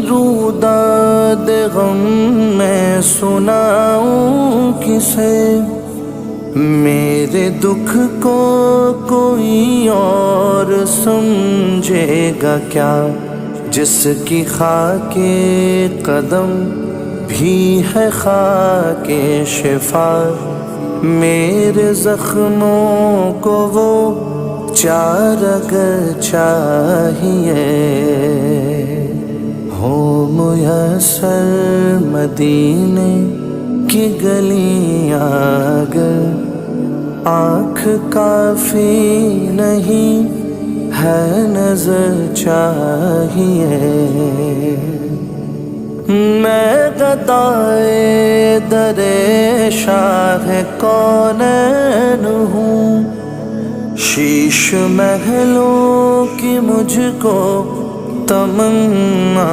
روداد غم میں سناؤں کسے، میرے دکھ کو کوئی اور سمجھے گا کیا، جس کی خاک قدم بھی ہے خاک شفا، میرے زخموں کو وہ چارہ چاہیے، ہو میسر مدینے کی گلیاں اگر آنکھ کافی نہیں ہے نظر چاہیے، میں گدائے در شاہ کونین ہوں، شیش محلوں کی مجھ کو تمنا